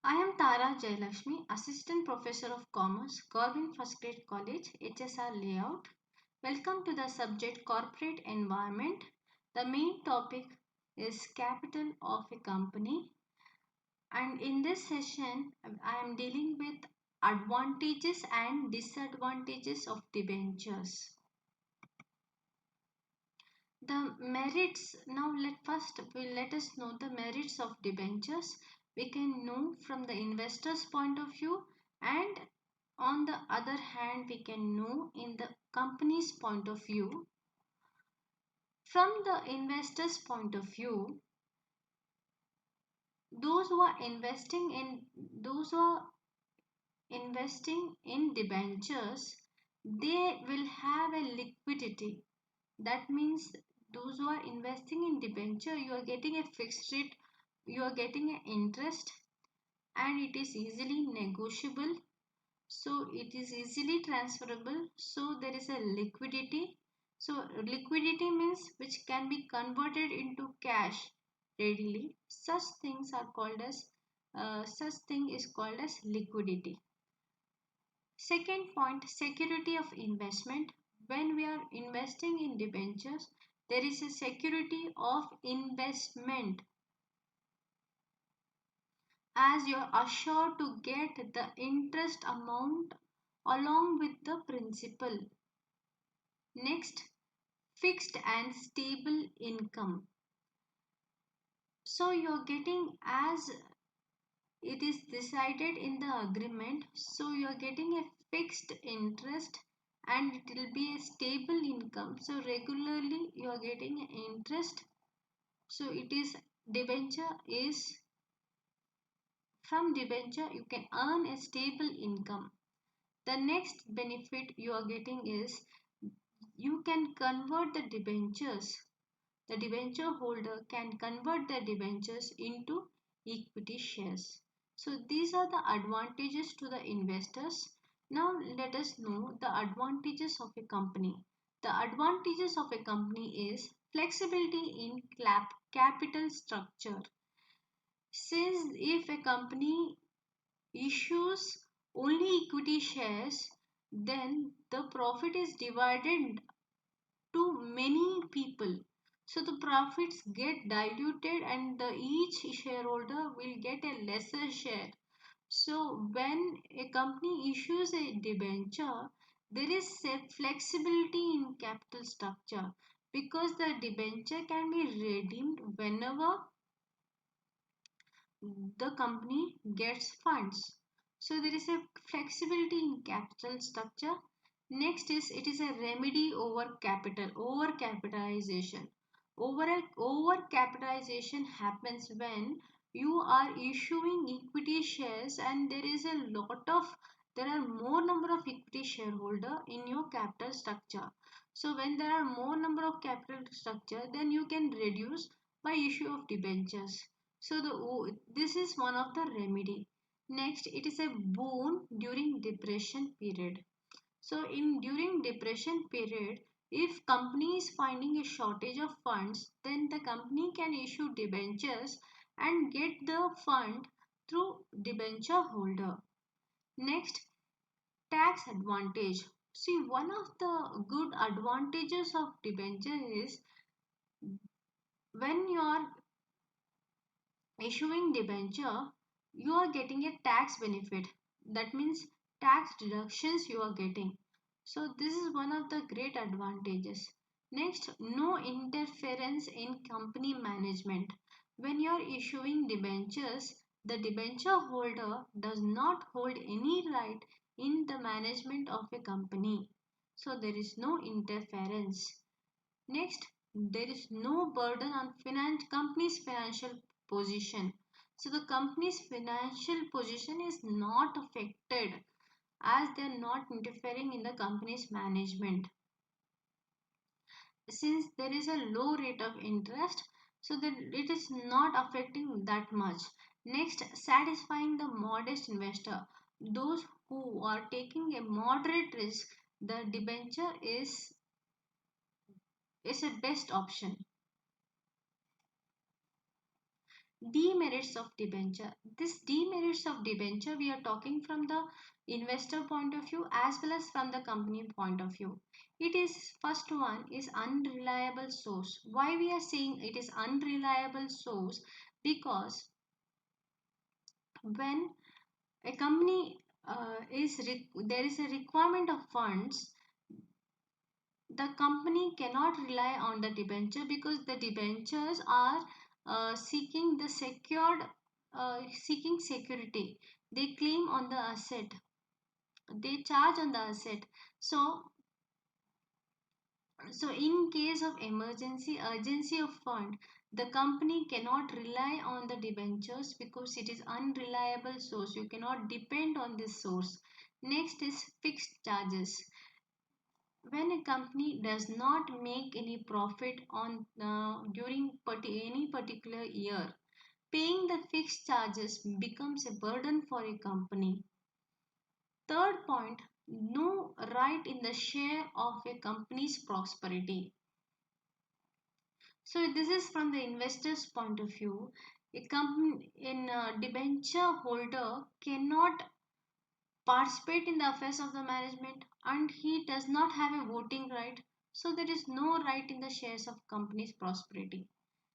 I am Tara Jailakshmi, Assistant Professor of Commerce, Government First Grade College, HSR Layout. Welcome to the subject Corporate Environment. The main topic is capital of a company, and in this session I am dealing with advantages and disadvantages of debentures. The merits, now let us know the merits of debentures. We can know from the investor's point of view, and on the other hand we can know in the company's point of view. From the investor's point of view, those who are those who are investing in debentures, they will have a liquidity. That means those who are investing in debenture, you are getting a fixed rate, you are getting an interest, and it is easily negotiable, so it is easily transferable, so there is a liquidity. So liquidity means which can be converted into cash readily. Such thing is called as liquidity. Second point, security of investment. When we are investing in debentures, there is a security of investment, as you are assured to get the interest amount along with the principal. Next, fixed and stable income. So you are getting, as it is decided in the agreement, so you are getting a fixed interest and it will be a stable income, so regularly you are getting interest. So it is debenture is from debenture you can earn a stable income. The next benefit you are getting is you can convert the debentures. The debenture holder can convert the debentures into equity shares. So these are the advantages to the investors. Now let us know the advantages of a company. The advantages of a company is flexibility in capital structure. Since if a company issues only equity shares, then the profit is divided to many people. So the profits get diluted and each shareholder will get a lesser share. So when a company issues a debenture, there is a flexibility in capital structure because the debenture can be redeemed whenever the company gets funds. So there is a flexibility in capital structure. Next is it is a remedy over capitalization. Over capitalization happens when you are issuing equity shares and there are more number of equity shareholder in your capital structure. So when there are more number of capital structure, then you can reduce by issue of debentures. So this is one of the remedy. Next, it is a boon during depression period. So in during depression period, if company is finding a shortage of funds, then the company can issue debentures and get the fund through debenture holder. Next, tax advantage. See, one of the good advantages of debenture is when you are issuing debenture, you are getting a tax benefit. That means tax deductions you are getting. So this is one of the great advantages. Next, no interference in company management. When you are issuing debentures, the debenture holder does not hold any right in the management of a company. So there is no interference. Next, there is no burden on company's financial position. So the company's financial position is not affected as they are not interfering in the company's management. Since there is a low rate of interest, so that it is not affecting that much. Next, satisfying the modest investor. Those who are taking a moderate risk, the debenture is a best option. Demerits of debenture. This demerits of debenture, we are talking from the investor point of view as well as from the company point of view. It is, first one is unreliable source. Why we are saying it is unreliable source? Because when a company there is a requirement of funds, the company cannot rely on the debenture because the debentures are seeking the secured seeking security. They claim on the asset, they charge on the asset. So in case of emergency, urgency of fund, the company cannot rely on the debentures because it is unreliable source. You cannot depend on this source. Next is fixed charges. When a company does not make any profit on during any particular year, paying the fixed charges becomes a burden for a company. Third point, no right in the share of a company's prosperity. So this is from the investor's point of view. A company in a debenture holder cannot participate in the affairs of the management and he does not have a voting right. So there is no right in the shares of company's prosperity.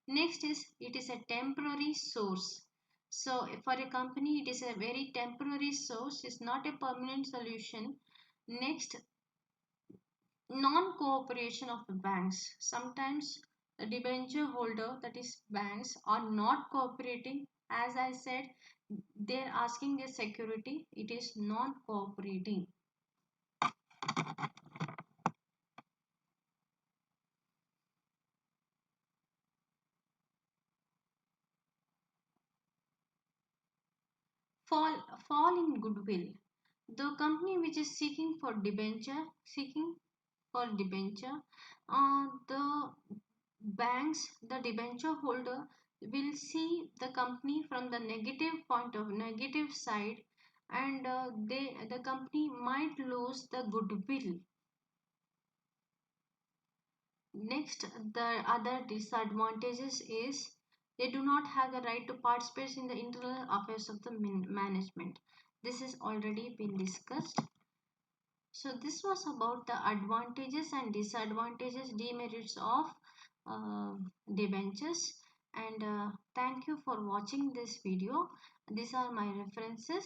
Next is it is a temporary source. So for a company it is a very temporary source, it's not a permanent solution. Next, non-cooperation of the banks. Sometimes the debenture holder, that is banks, are not cooperating. As I said, they're asking their security, it is not cooperating. Fall in goodwill. The company which is seeking for debenture, the banks, the debenture holder will see the company from the negative side, and the company might lose the goodwill. Next, the other disadvantages is they do not have the right to participate in the internal affairs of the management. This has already been discussed. So this was about the advantages and disadvantages, demerits of uh, debentures. And thank you for watching this video. These are my references.